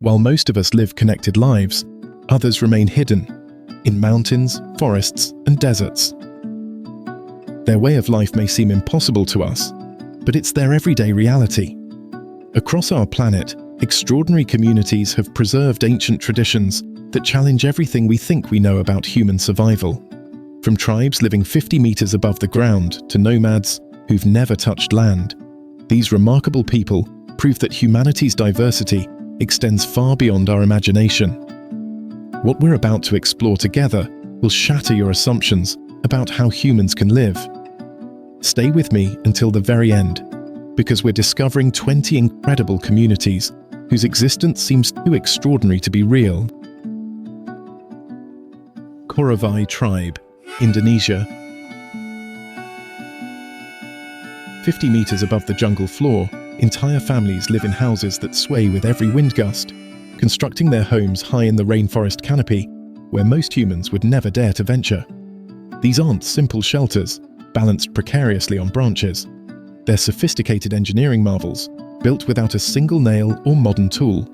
While most of us live connected lives, others remain hidden in mountains, forests, and deserts. Their way of life may seem impossible to us, but it's their everyday reality. Across our planet, extraordinary communities have preserved ancient traditions that challenge everything we think we know about human survival. From tribes living 50 meters above the ground to nomads who've never touched land, these remarkable people prove that humanity's diversity extends far beyond our imagination. What we're about to explore together will shatter your assumptions about how humans can live. Stay with me until the very end, because we're discovering 20 incredible communities whose existence seems too extraordinary to be real. Cororoway Tribe, Indonesia. 50 meters above the jungle floor, entire families live in houses that sway with every wind gust, constructing their homes high in the rainforest canopy, where most humans would never dare to venture. These aren't simple shelters, balanced precariously on branches. They're sophisticated engineering marvels, built without a single nail or modern tool,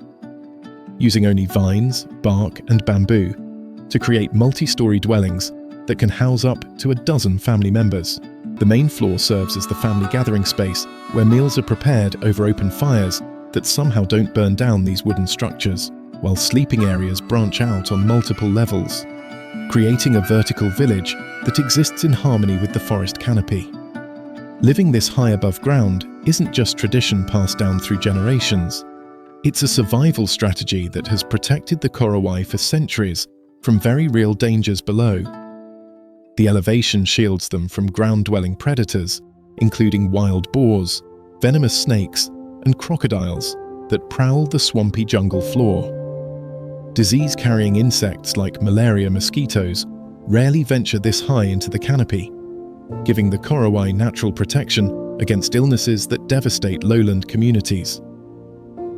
using only vines, bark, and bamboo to create multi-story dwellings that can house up to a dozen family members. The main floor serves as the family gathering space, where meals are prepared over open fires that somehow don't burn down these wooden structures, while sleeping areas branch out on multiple levels, creating a vertical village that exists in harmony with the forest canopy. Living this high above ground isn't just tradition passed down through generations. It's a survival strategy that has protected the Cororoway for centuries from very real dangers below. The elevation shields them from ground-dwelling predators, including wild boars, venomous snakes, and crocodiles that prowl the swampy jungle floor. Disease-carrying insects like malaria mosquitoes rarely venture this high into the canopy, giving the Cororoway natural protection against illnesses that devastate lowland communities.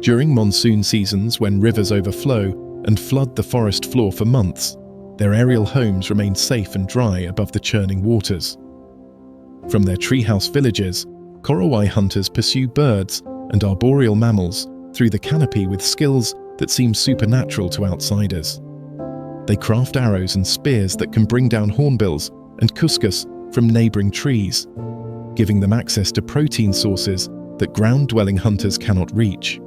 During monsoon seasons, when rivers overflow and flood the forest floor for months, their aerial homes remain safe and dry above the churning waters. From their treehouse villages, Cororoway hunters pursue birds and arboreal mammals through the canopy with skills that seem supernatural to outsiders. They craft arrows and spears that can bring down hornbills and cuscus from neighboring trees, giving them access to protein sources that ground-dwelling hunters cannot reach.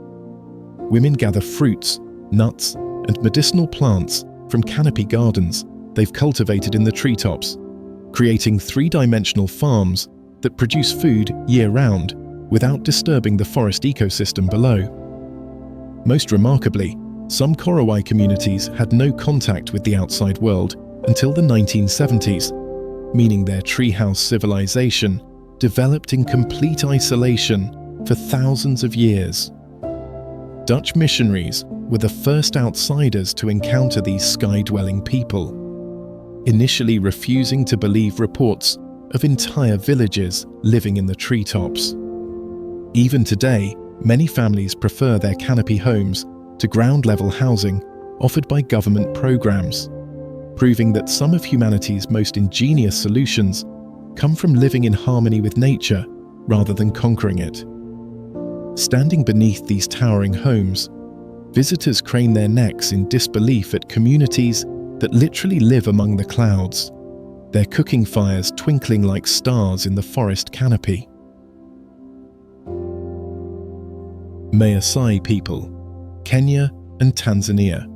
Women gather fruits, nuts, and medicinal plants from canopy gardens they've cultivated in the treetops, creating three-dimensional farms that produce food year-round without disturbing the forest ecosystem below. Most remarkably, some Cororoway communities had no contact with the outside world until the 1970s, meaning their treehouse civilization developed in complete isolation for thousands of years. Dutch missionaries were the first outsiders to encounter these sky-dwelling people, initially refusing to believe reports of entire villages living in the treetops. Even today, many families prefer their canopy homes to ground-level housing offered by government programs, proving that some of humanity's most ingenious solutions come from living in harmony with nature rather than conquering it. Standing beneath these towering homes, visitors crane their necks in disbelief at communities that literally live among the clouds, their cooking fires twinkling like stars in the forest canopy. Masai people, Kenya and Tanzania.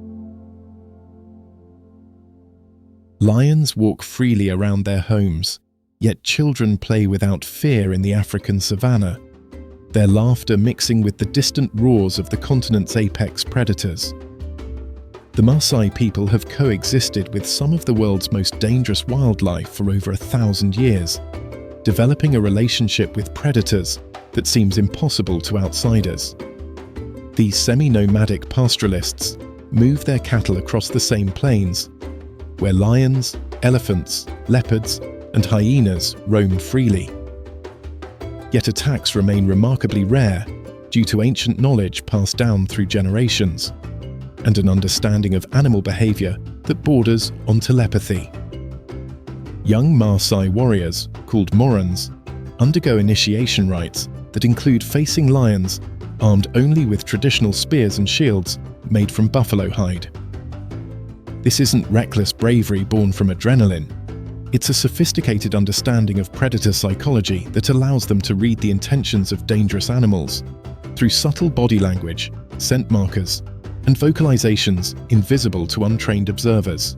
Lions walk freely around their homes, yet children play without fear in the African savanna, their laughter mixing with the distant roars of the continent's apex predators. The Masai people have coexisted with some of the world's most dangerous wildlife for over 1,000 years, developing a relationship with predators that seems impossible to outsiders. These semi-nomadic pastoralists move their cattle across the same plains, where lions, elephants, leopards, and hyenas roam freely. Yet attacks remain remarkably rare due to ancient knowledge passed down through generations, and an understanding of animal behavior that borders on telepathy. Young Maasai warriors, called Morans, undergo initiation rites that include facing lions armed only with traditional spears and shields made from buffalo hide. This isn't reckless bravery born from adrenaline. It's a sophisticated understanding of predator psychology that allows them to read the intentions of dangerous animals through subtle body language, scent markers, and vocalizations invisible to untrained observers.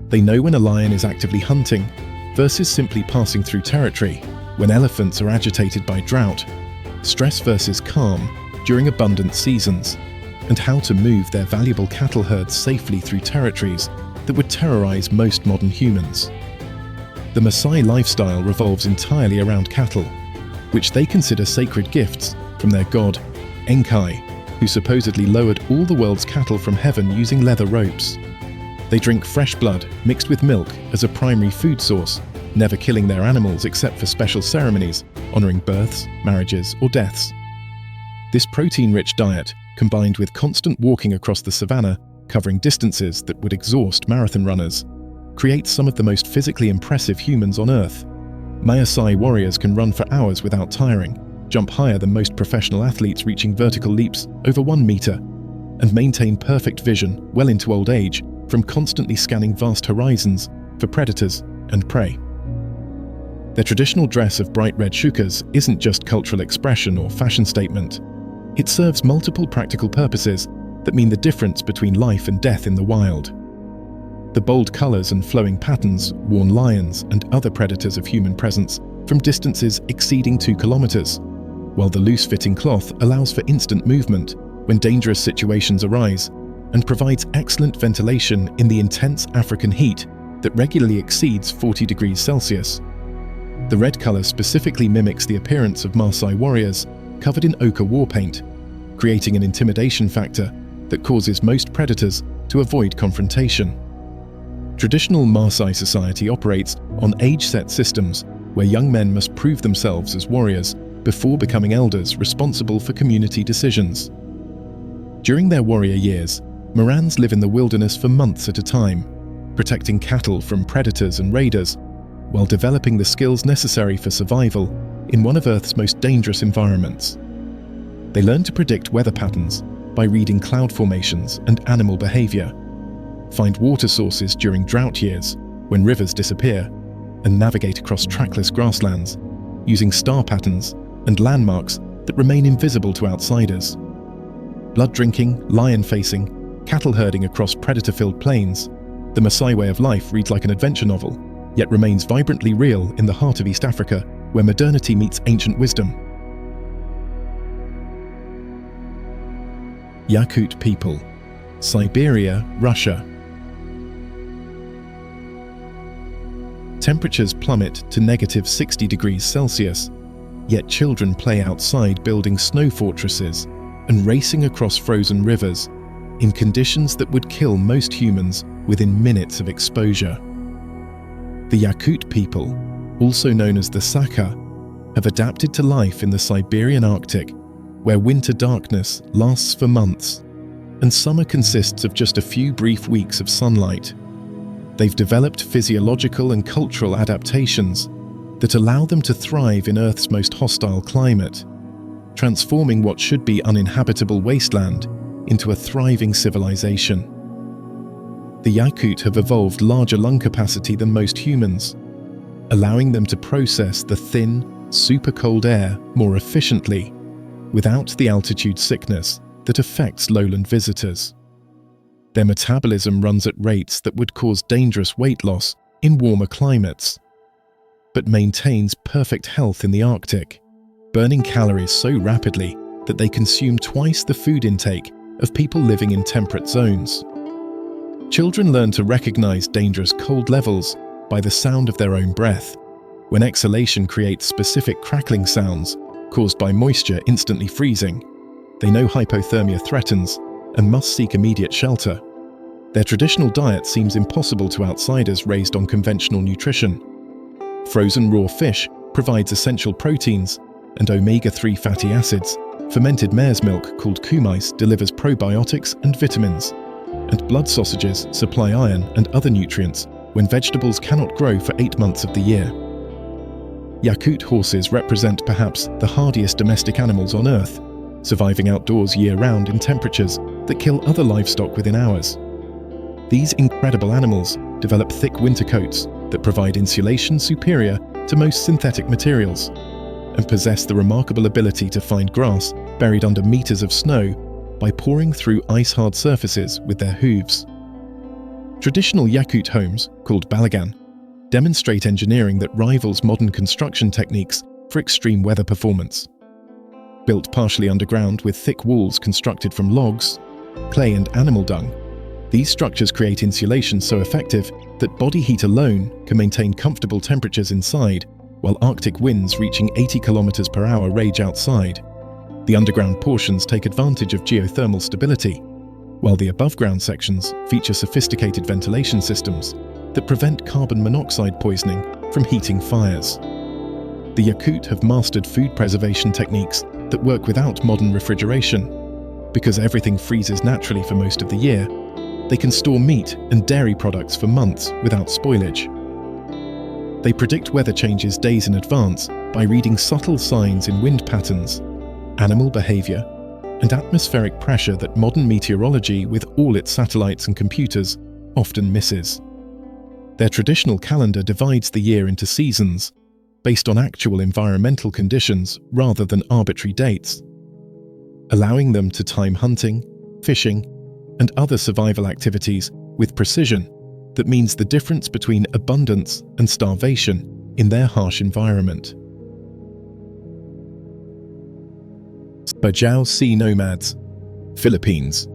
They know when a lion is actively hunting versus simply passing through territory, when elephants are agitated by drought, stress versus calm during abundant seasons, and how to move their valuable cattle herds safely through territories that would terrorize most modern humans. The Masai lifestyle revolves entirely around cattle, which they consider sacred gifts from their god, Enkai, who supposedly lowered all the world's cattle from heaven using leather ropes. They drink fresh blood mixed with milk as a primary food source, never killing their animals except for special ceremonies, honoring births, marriages, or deaths. This protein-rich diet, combined with constant walking across the savannah, covering distances that would exhaust marathon runners, creates some of the most physically impressive humans on Earth. Masai warriors can run for hours without tiring, jump higher than most professional athletes reaching vertical leaps over 1 meter, and maintain perfect vision well into old age from constantly scanning vast horizons for predators and prey. Their traditional dress of bright red shukas isn't just cultural expression or fashion statement. It serves multiple practical purposes that mean the difference between life and death in the wild. The bold colors and flowing patterns warn lions and other predators of human presence from distances exceeding 2 kilometers, while the loose-fitting cloth allows for instant movement when dangerous situations arise and provides excellent ventilation in the intense African heat that regularly exceeds 40 degrees Celsius. The red color specifically mimics the appearance of Masai warriors covered in ochre war paint, creating an intimidation factor that causes most predators to avoid confrontation. Traditional Masai society operates on age-set systems where young men must prove themselves as warriors before becoming elders responsible for community decisions. During their warrior years, Morans live in the wilderness for months at a time, protecting cattle from predators and raiders, while developing the skills necessary for survival in one of Earth's most dangerous environments. They learn to predict weather patterns by reading cloud formations and animal behavior, find water sources during drought years when rivers disappear, and navigate across trackless grasslands using star patterns and landmarks that remain invisible to outsiders. Blood-drinking, lion-facing, cattle herding across predator-filled plains, the Masai way of life reads like an adventure novel, yet remains vibrantly real in the heart of East Africa, where modernity meets ancient wisdom. Yakut people, Siberia, Russia. Temperatures plummet to -60 degrees Celsius, yet children play outside building snow fortresses and racing across frozen rivers in conditions that would kill most humans within minutes of exposure. The Yakut people, also known as the Saka, have adapted to life in the Siberian Arctic, where winter darkness lasts for months and summer consists of just a few brief weeks of sunlight. They've developed physiological and cultural adaptations that allow them to thrive in Earth's most hostile climate, transforming what should be uninhabitable wasteland into a thriving civilization. The Yakut have evolved larger lung capacity than most humans, allowing them to process the thin, super cold air more efficiently, without the altitude sickness that affects lowland visitors. Their metabolism runs at rates that would cause dangerous weight loss in warmer climates, but maintains perfect health in the Arctic, burning calories so rapidly that they consume twice the food intake of people living in temperate zones. Children learn to recognize dangerous cold levels by the sound of their own breath, when exhalation creates specific crackling sounds caused by moisture instantly freezing. They know hypothermia threatens and must seek immediate shelter. Their traditional diet seems impossible to outsiders raised on conventional nutrition. Frozen raw fish provides essential proteins and omega-3 fatty acids. Fermented mare's milk, called kumais, delivers probiotics and vitamins. And blood sausages supply iron and other nutrients when vegetables cannot grow for 8 months of the year. Yakut horses represent perhaps the hardiest domestic animals on Earth, surviving outdoors year-round in temperatures that kill other livestock within hours. These incredible animals develop thick winter coats that provide insulation superior to most synthetic materials, and possess the remarkable ability to find grass buried under meters of snow by pouring through ice-hard surfaces with their hooves. Traditional Yakut homes, called balagan, demonstrate engineering that rivals modern construction techniques for extreme weather performance. Built partially underground with thick walls constructed from logs, clay and animal dung, these structures create insulation so effective that body heat alone can maintain comfortable temperatures inside, while Arctic winds reaching 80 km/h rage outside. The underground portions take advantage of geothermal stability, while the above-ground sections feature sophisticated ventilation systems that prevent carbon monoxide poisoning from heating fires. The Yakut have mastered food preservation techniques that work without modern refrigeration. Because everything freezes naturally for most of the year, they can store meat and dairy products for months without spoilage. They predict weather changes days in advance by reading subtle signs in wind patterns, animal behavior, and atmospheric pressure that modern meteorology, with all its satellites and computers, often misses. Their traditional calendar divides the year into seasons, based on actual environmental conditions rather than arbitrary dates, allowing them to time hunting, fishing, and other survival activities with precision that means the difference between abundance and starvation in their harsh environment. Bajo Sea Nomads, Philippines.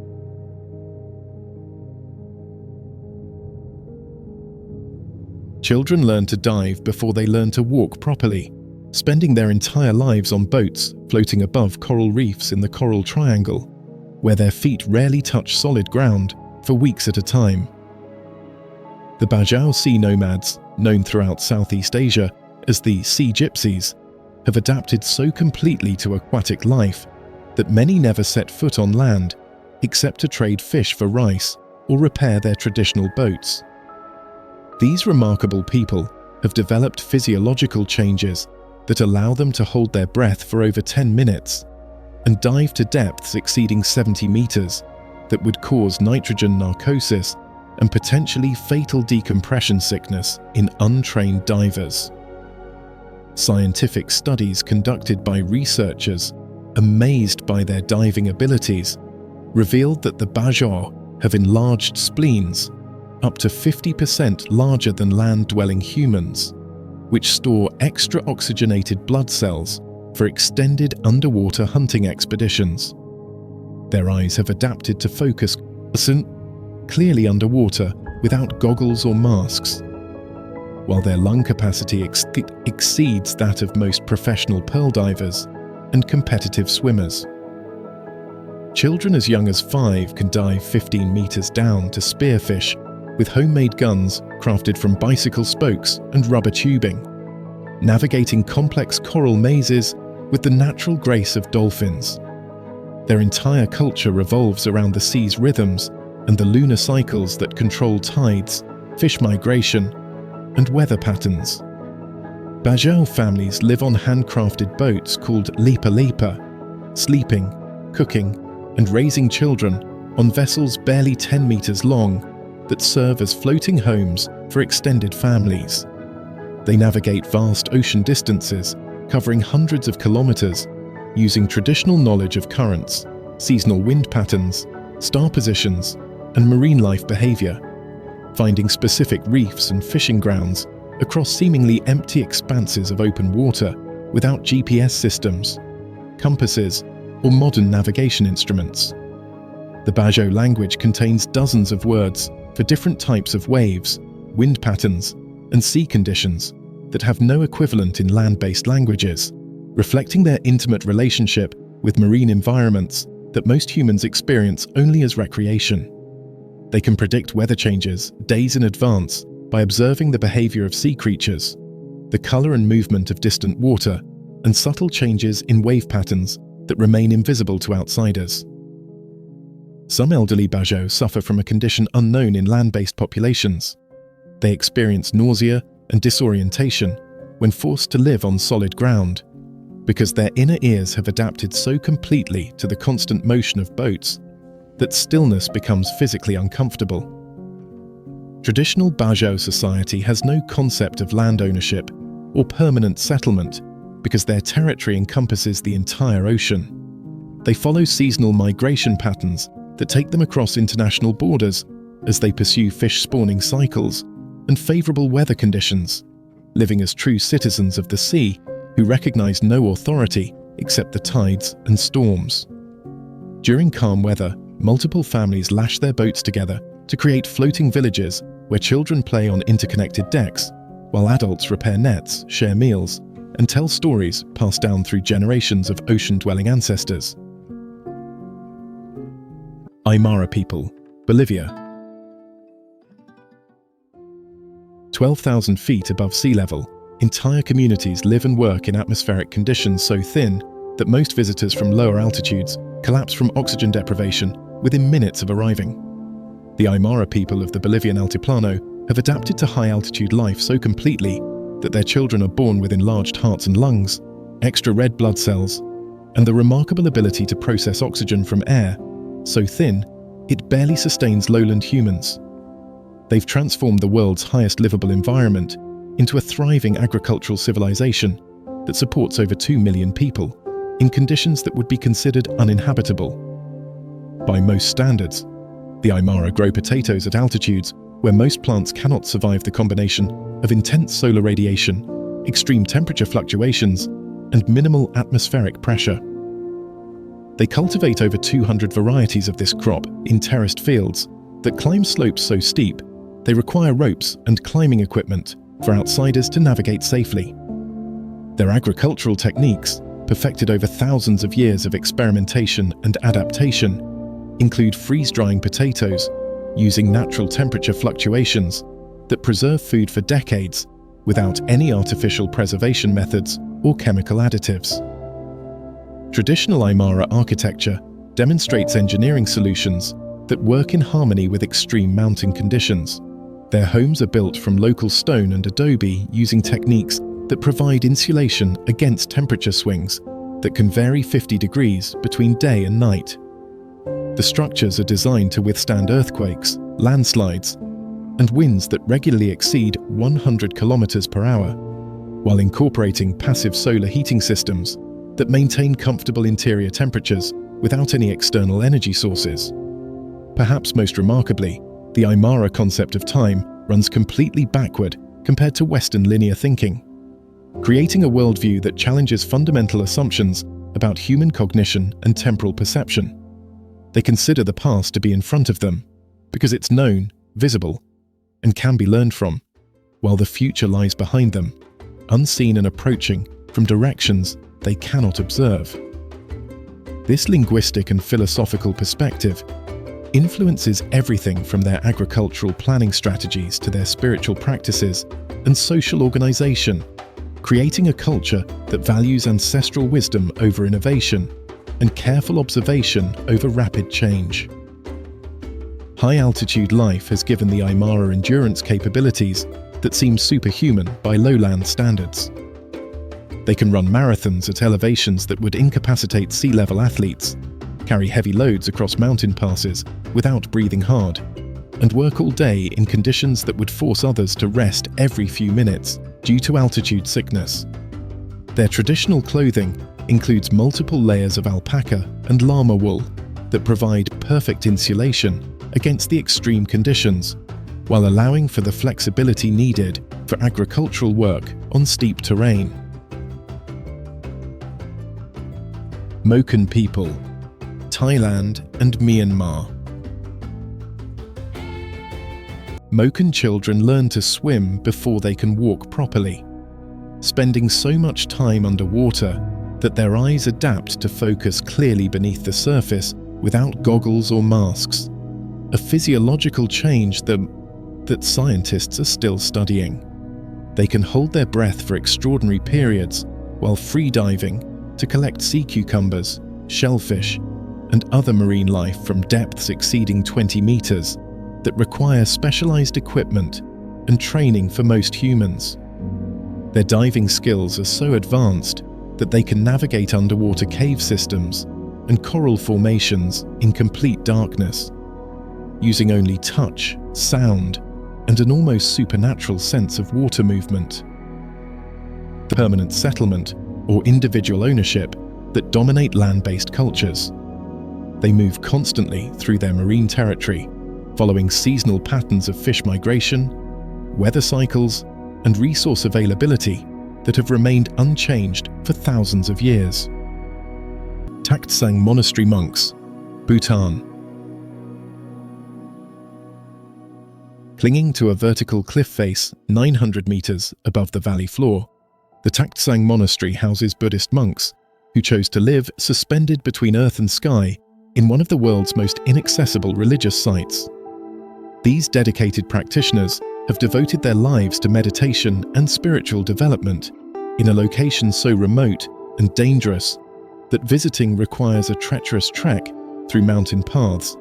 Children learn to dive before they learn to walk properly, spending their entire lives on boats floating above coral reefs in the Coral Triangle, where their feet rarely touch solid ground for weeks at a time. The Bajo Sea Nomads, known throughout Southeast Asia as the Sea Gypsies, have adapted so completely to aquatic life that many never set foot on land except to trade fish for rice or repair their traditional boats. These remarkable people have developed physiological changes that allow them to hold their breath for over 10 minutes and dive to depths exceeding 70 meters that would cause nitrogen narcosis and potentially fatal decompression sickness in untrained divers. Scientific studies conducted by researchers amazed by their diving abilities revealed that the Bajo have enlarged spleens up to 50% larger than land-dwelling humans, which store extra oxygenated blood cells for extended underwater hunting expeditions. Their eyes have adapted to focus clearly underwater without goggles or masks, while their lung capacity exceeds that of most professional pearl divers and competitive swimmers. Children as young as 5 can dive 15 meters down to spearfish with homemade guns crafted from bicycle spokes and rubber tubing, navigating complex coral mazes with the natural grace of dolphins. Their entire culture revolves around the sea's rhythms and the lunar cycles that control tides, fish migration, and weather patterns. Bajo families live on handcrafted boats called lipa-lipa, sleeping, cooking, and raising children on vessels barely 10 meters long that serve as floating homes for extended families. They navigate vast ocean distances, covering hundreds of kilometers, using traditional knowledge of currents, seasonal wind patterns, star positions, and marine life behavior, finding specific reefs and fishing grounds across seemingly empty expanses of open water without GPS systems, compasses, or modern navigation instruments. The Bajo language contains dozens of words for different types of waves, wind patterns, and sea conditions that have no equivalent in land-based languages, reflecting their intimate relationship with marine environments that most humans experience only as recreation. They can predict weather changes days in advance by observing the behavior of sea creatures, the color and movement of distant water, and subtle changes in wave patterns that remain invisible to outsiders. Some elderly Bajo suffer from a condition unknown in land-based populations. They experience nausea and disorientation when forced to live on solid ground, because their inner ears have adapted so completely to the constant motion of boats that stillness becomes physically uncomfortable. Traditional Bajo society has no concept of land ownership or permanent settlement because their territory encompasses the entire ocean. They follow seasonal migration patterns that take them across international borders as they pursue fish spawning cycles and favorable weather conditions, living as true citizens of the sea who recognize no authority except the tides and storms. During calm weather, multiple families lash their boats together to create floating villages where children play on interconnected decks, while adults repair nets, share meals, and tell stories passed down through generations of ocean-dwelling ancestors. Imara people, Bolivia. 12,000 feet above sea level, entire communities live and work in atmospheric conditions so thin that most visitors from lower altitudes collapse from oxygen deprivation within minutes of arriving. The Imara people of the Bolivian Altiplano have adapted to high-altitude life so completely that their children are born with enlarged hearts and lungs, extra red blood cells, and the remarkable ability to process oxygen from air, so thin it barely sustains lowland humans. They've transformed the world's highest livable environment into a thriving agricultural civilization that supports over 2 million people in conditions that would be considered uninhabitable. By most standards, the Imara grow potatoes at altitudes where most plants cannot survive the combination of intense solar radiation, extreme temperature fluctuations, and minimal atmospheric pressure. They cultivate over 200 varieties of this crop in terraced fields that climb slopes so steep they require ropes and climbing equipment for outsiders to navigate safely. Their agricultural techniques, perfected over thousands of years of experimentation and adaptation, include freeze-drying potatoes using natural temperature fluctuations that preserve food for decades without any artificial preservation methods or chemical additives. Traditional Imara architecture demonstrates engineering solutions that work in harmony with extreme mountain conditions. Their homes are built from local stone and adobe using techniques that provide insulation against temperature swings that can vary 50 degrees between day and night. The structures are designed to withstand earthquakes, landslides, and winds that regularly exceed 100 kilometers per hour, while incorporating passive solar heating systems that maintain comfortable interior temperatures without any external energy sources. Perhaps most remarkably, the Imara concept of time runs completely backward compared to Western linear thinking, creating a worldview that challenges fundamental assumptions about human cognition and temporal perception. They consider the past to be in front of them because it's known, visible, and can be learned from, while the future lies behind them, unseen and approaching from directions they cannot observe. This linguistic and philosophical perspective influences everything from their agricultural planning strategies to their spiritual practices and social organization, creating a culture that values ancestral wisdom over innovation and careful observation over rapid change. High-altitude life has given the Imara endurance capabilities that seem superhuman by lowland standards. They can run marathons at elevations that would incapacitate sea-level athletes, carry heavy loads across mountain passes without breathing hard, and work all day in conditions that would force others to rest every few minutes due to altitude sickness. Their traditional clothing includes multiple layers of alpaca and llama wool that provide perfect insulation against the extreme conditions, while allowing for the flexibility needed for agricultural work on steep terrain. Mochan People, Thailand and Myanmar. Mochan children learn to swim before they can walk properly, spending so much time underwater that their eyes adapt to focus clearly beneath the surface without goggles or masks, a physiological change that scientists are still studying. They can hold their breath for extraordinary periods while free-diving to collect sea cucumbers, shellfish, and other marine life from depths exceeding 20 meters that require specialized equipment and training for most humans. Their diving skills are so advanced that they can navigate underwater cave systems and coral formations in complete darkness, using only touch, sound, and an almost supernatural sense of water movement. The permanent settlement or individual ownership that dominate land-based cultures. They move constantly through their marine territory, following seasonal patterns of fish migration, weather cycles, and resource availability that have remained unchanged for thousands of years. Tactang Monastery monks, Bhutan. Clinging to a vertical cliff face 900 meters above the valley floor, the Tactang Monastery houses Buddhist monks who chose to live suspended between earth and sky in one of the world's most inaccessible religious sites. These dedicated practitioners have devoted their lives to meditation and spiritual development in a location so remote and dangerous that visiting requires a treacherous trek through mountain paths,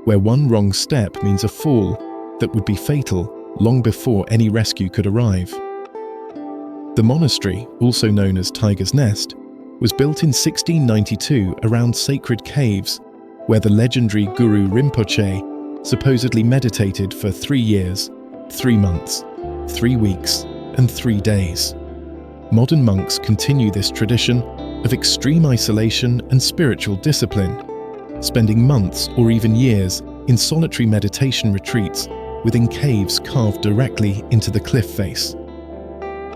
where one wrong step means a fall that would be fatal long before any rescue could arrive. The monastery, also known as Tiger's Nest, was built in 1692 around sacred caves where the legendary Guru Rinpoche supposedly meditated for 3 years, 3 months, 3 weeks, and 3 days. Modern monks continue this tradition of extreme isolation and spiritual discipline, spending months or even years in solitary meditation retreats within caves carved directly into the cliff face.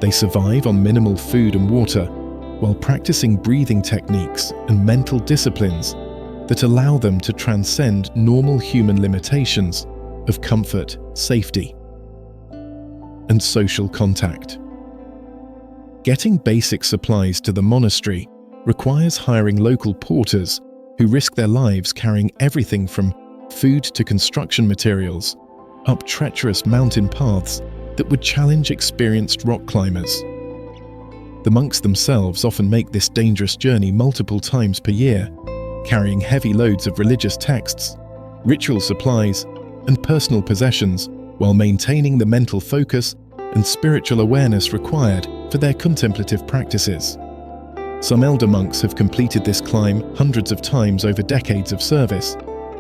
They survive on minimal food and water while practicing breathing techniques and mental disciplines that allow them to transcend normal human limitations of comfort, safety, and social contact. Getting basic supplies to the monastery requires hiring local porters who risk their lives carrying everything from food to construction materials up treacherous mountain paths that would challenge experienced rock climbers. The monks themselves often make this dangerous journey multiple times per year, carrying heavy loads of religious texts, ritual supplies, and personal possessions while maintaining the mental focus and spiritual awareness required for their contemplative practices. Some elder monks have completed this climb hundreds of times over decades of service,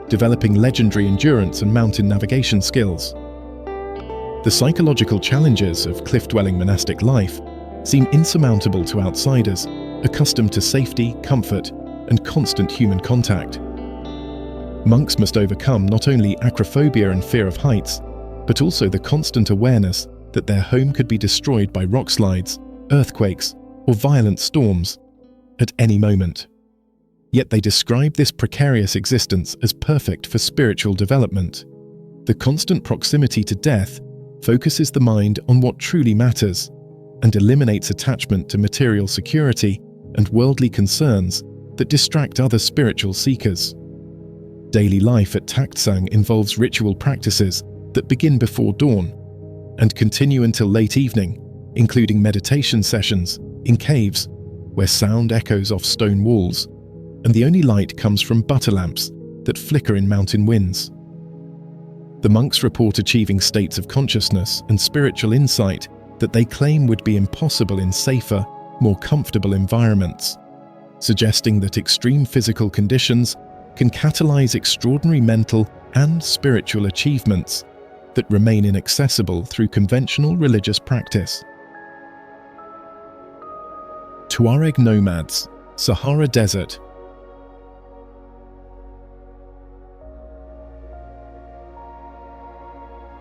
developing legendary endurance and mountain navigation skills. The psychological challenges of cliff-dwelling monastic life seem insurmountable to outsiders accustomed to safety, comfort, and constant human contact. Monks must overcome not only acrophobia and fear of heights, but also the constant awareness that their home could be destroyed by rock slides, earthquakes, or violent storms at any moment. Yet they describe this precarious existence as perfect for spiritual development. The constant proximity to death focuses the mind on what truly matters and eliminates attachment to material security and worldly concerns that distract other spiritual seekers. Daily life at Tactang involves ritual practices that begin before dawn and continue until late evening, including meditation sessions in caves where sound echoes off stone walls and the only light comes from butter lamps that flicker in mountain winds. The monks report achieving states of consciousness and spiritual insight that they claim would be impossible in safer, more comfortable environments, suggesting that extreme physical conditions can catalyze extraordinary mental and spiritual achievements that remain inaccessible through conventional religious practice. Tuareg nomads, Sahara Desert.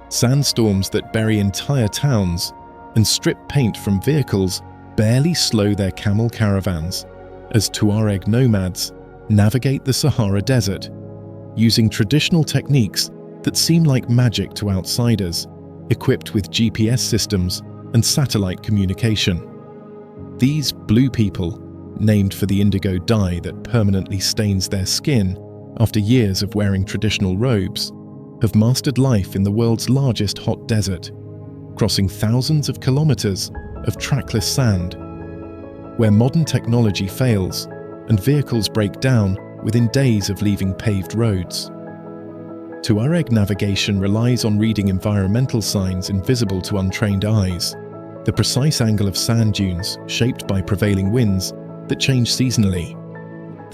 Sandstorms that bury entire towns and strip paint from vehicles barely slow their camel caravans as Tuareg nomads navigate the Sahara Desert, using traditional techniques that seem like magic to outsiders, equipped with GPS systems and satellite communication. These blue people, named for the indigo dye that permanently stains their skin after years of wearing traditional robes, have mastered life in the world's largest hot desert, crossing thousands of kilometers of trackless sand, where modern technology fails and vehicles break down within days of leaving paved roads. Tuareg navigation relies on reading environmental signs invisible to untrained eyes, the precise angle of sand dunes shaped by prevailing winds that change seasonally,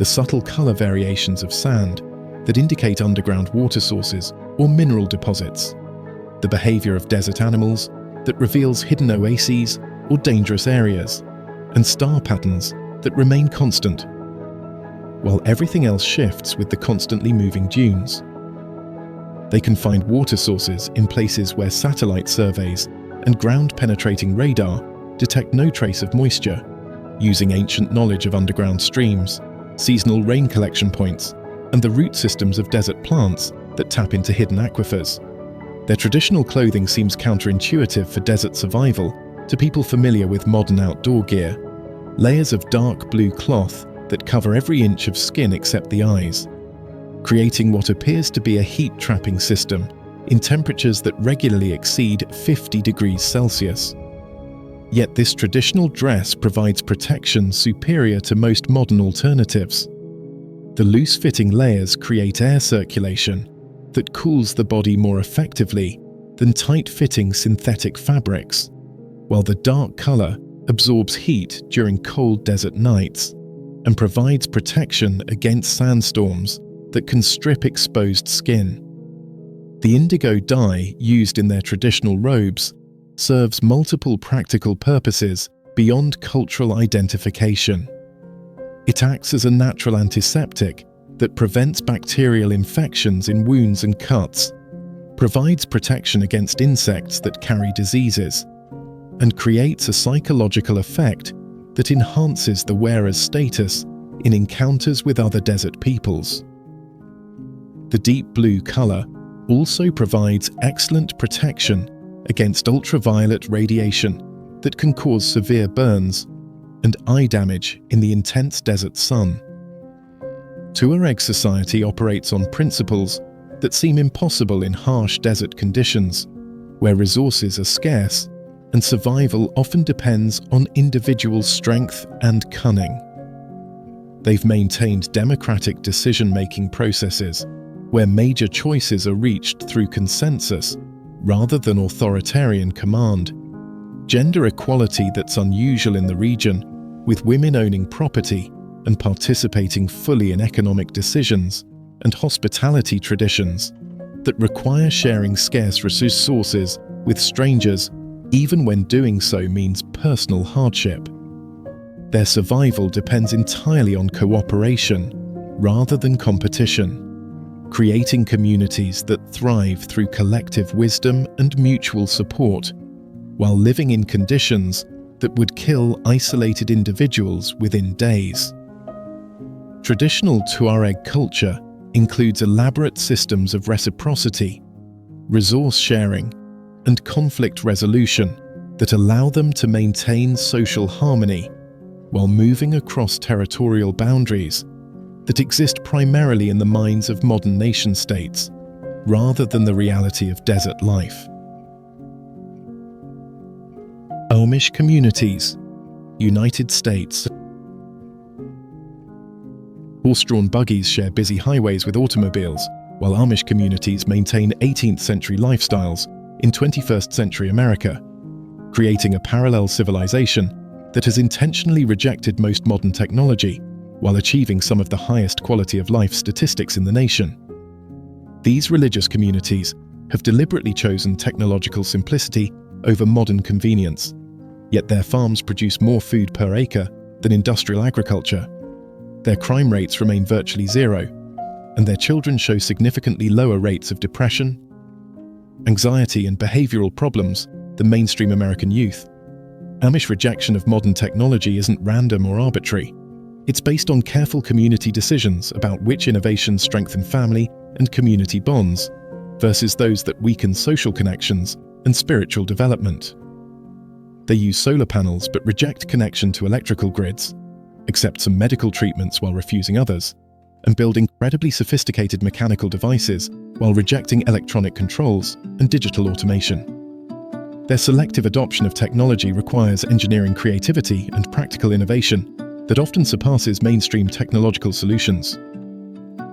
the subtle color variations of sand that indicate underground water sources or mineral deposits, the behavior of desert animals that reveals hidden oases or dangerous areas, and star patterns that remain constant, while everything else shifts with the constantly moving dunes. They can find water sources in places where satellite surveys and ground-penetrating radar detect no trace of moisture, using ancient knowledge of underground streams, seasonal rain collection points, and the root systems of desert plants that tap into hidden aquifers. Their traditional clothing seems counterintuitive for desert survival to people familiar with modern outdoor gear. Layers of dark blue cloth that cover every inch of skin except the eyes, creating what appears to be a heat-trapping system in temperatures that regularly exceed 50 degrees Celsius. Yet this traditional dress provides protection superior to most modern alternatives. The loose-fitting layers create air circulation that cools the body more effectively than tight-fitting synthetic fabrics, while the dark color absorbs heat during cold desert nights and provides protection against sandstorms that can strip exposed skin. The indigo dye used in their traditional robes serves multiple practical purposes beyond cultural identification. It acts as a natural antiseptic that prevents bacterial infections in wounds and cuts, provides protection against insects that carry diseases, and creates a psychological effect that enhances the wearer's status in encounters with other desert peoples. The deep blue color also provides excellent protection against ultraviolet radiation that can cause severe burns and eye damage in the intense desert sun. Tuareg society operates on principles that seem impossible in harsh desert conditions, where resources are scarce and survival often depends on individual strength and cunning. They've maintained democratic decision-making processes where major choices are reached through consensus rather than authoritarian command. Gender equality that's unusual in the region, with women owning property and participating fully in economic decisions, and hospitality traditions that require sharing scarce resources with strangers even when doing so means personal hardship. Their survival depends entirely on cooperation rather than competition, creating communities that thrive through collective wisdom and mutual support, while living in conditions that would kill isolated individuals within days. Traditional Tuareg culture includes elaborate systems of reciprocity, resource sharing, and conflict resolution that allow them to maintain social harmony while moving across territorial boundaries that exist primarily in the minds of modern nation-states, rather than the reality of desert life. Amish communities, United States. Horse-drawn buggies share busy highways with automobiles, while Amish communities maintain 18th century lifestyles in 21st century America, creating a parallel civilization that has intentionally rejected most modern technology while achieving some of the highest quality of life statistics in the nation. These religious communities have deliberately chosen technological simplicity over modern convenience, yet their farms produce more food per acre than industrial agriculture. Their crime rates remain virtually zero, and their children show significantly lower rates of depression, anxiety, and behavioral problems than mainstream American youth. Amish rejection of modern technology isn't random or arbitrary. It's based on careful community decisions about which innovations strengthen family and community bonds versus those that weaken social connections and spiritual development. They use solar panels but reject connection to electrical grids, accept some medical treatments while refusing others, and build incredibly sophisticated mechanical devices while rejecting electronic controls and digital automation. Their selective adoption of technology requires engineering creativity and practical innovation that often surpasses mainstream technological solutions.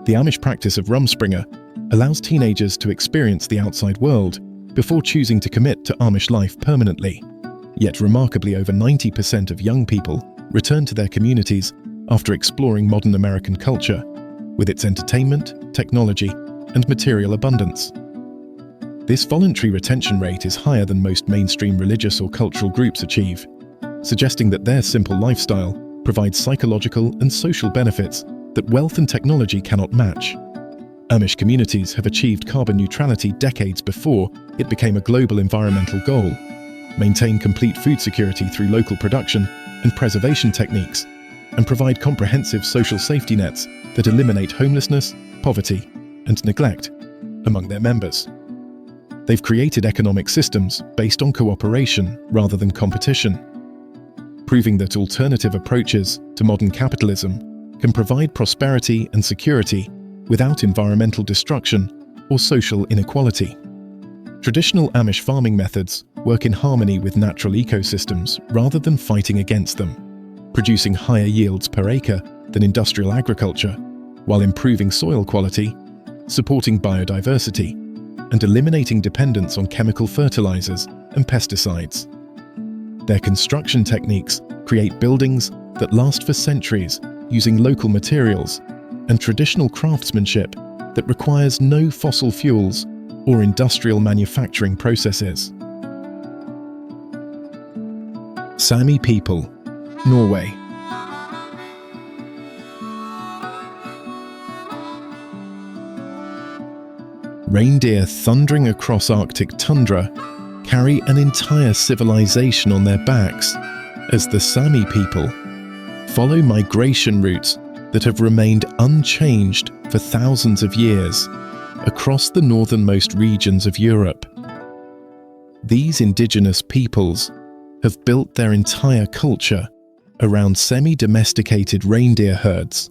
The Amish practice of rumspringa allows teenagers to experience the outside world before choosing to commit to Amish life permanently. Yet remarkably, over 90% of young people return to their communities after exploring modern American culture, with its entertainment, technology, and material abundance. This voluntary retention rate is higher than most mainstream religious or cultural groups achieve, suggesting that their simple lifestyle provides psychological and social benefits that wealth and technology cannot match. Amish communities have achieved carbon neutrality decades before it became a global environmental goal, maintain complete food security through local production and preservation techniques, and provide comprehensive social safety nets that eliminate homelessness, poverty, and neglect among their members. They've created economic systems based on cooperation rather than competition, proving that alternative approaches to modern capitalism can provide prosperity and security without environmental destruction or social inequality. Traditional Amish farming methods work in harmony with natural ecosystems rather than fighting against them, producing higher yields per acre than industrial agriculture, while improving soil quality, supporting biodiversity, and eliminating dependence on chemical fertilizers and pesticides. Their construction techniques create buildings that last for centuries using local materials and traditional craftsmanship that requires no fossil fuels or industrial manufacturing processes. Sami people, Norway. Reindeer thundering across Arctic tundra carry an entire civilization on their backs as the Sami people follow migration routes that have remained unchanged for thousands of years across the northernmost regions of Europe. These indigenous peoples have built their entire culture around semi-domesticated reindeer herds,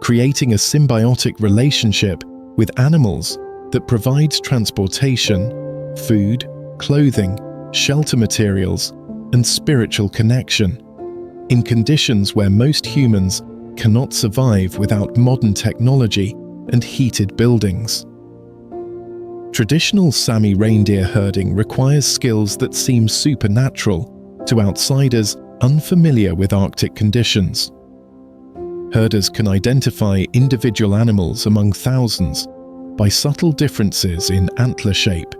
creating a symbiotic relationship with animals that provides transportation, food, clothing, shelter materials, and spiritual connection, in conditions where most humans cannot survive without modern technology and heated buildings. Traditional Sami reindeer herding requires skills that seem supernatural to outsiders unfamiliar with Arctic conditions. Herders can identify individual animals among thousands by subtle differences in antler shape,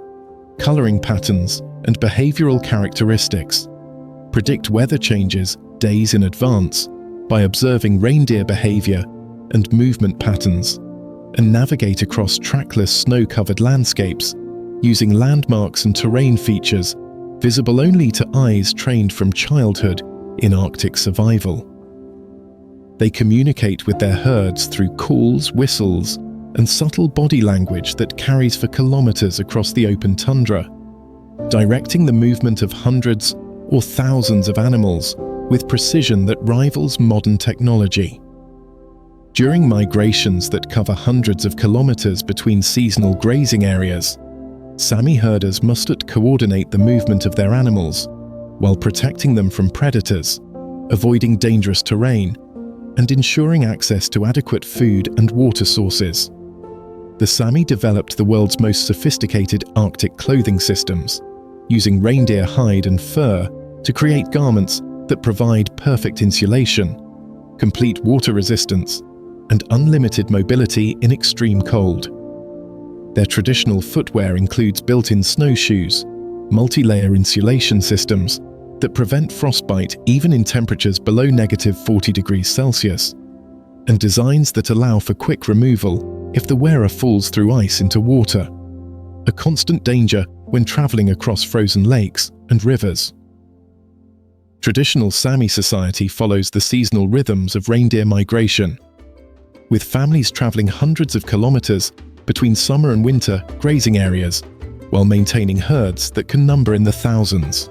coloring patterns, and behavioral characteristics, predict weather changes days in advance by observing reindeer behavior and movement patterns, and navigate across trackless snow-covered landscapes using landmarks and terrain features visible only to eyes trained from childhood in Arctic survival. They communicate with their herds through calls, whistles, and subtle body language that carries for kilometers across the open tundra, directing the movement of hundreds or thousands of animals with precision that rivals modern technology. During migrations that cover hundreds of kilometers between seasonal grazing areas, Sami herders must coordinate the movement of their animals while protecting them from predators, avoiding dangerous terrain, and ensuring access to adequate food and water sources. The Sami developed the world's most sophisticated Arctic clothing systems, using reindeer hide and fur to create garments that provide perfect insulation, complete water resistance, and unlimited mobility in extreme cold. Their traditional footwear includes built-in snowshoes, multi-layer insulation systems that prevent frostbite even in temperatures below -40 degrees Celsius, and designs that allow for quick removal if the wearer falls through ice into water, a constant danger when traveling across frozen lakes and rivers. Traditional Sami society follows the seasonal rhythms of reindeer migration, with families traveling hundreds of kilometers between summer and winter grazing areas, while maintaining herds that can number in the thousands.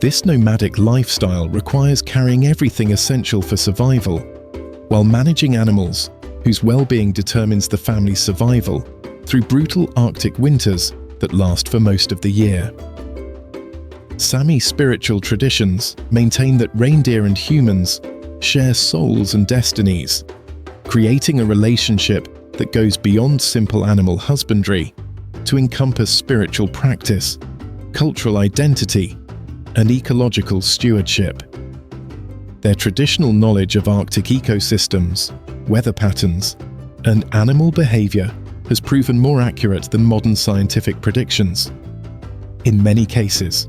This nomadic lifestyle requires carrying everything essential for survival, while managing animals whose well-being determines the family's survival through brutal Arctic winters that last for most of the year. Sami spiritual traditions maintain that reindeer and humans share souls and destinies, creating a relationship that goes beyond simple animal husbandry to encompass spiritual practice, cultural identity, and ecological stewardship. Their traditional knowledge of Arctic ecosystems, weather patterns, and animal behavior has proven more accurate than modern scientific predictions, in many cases,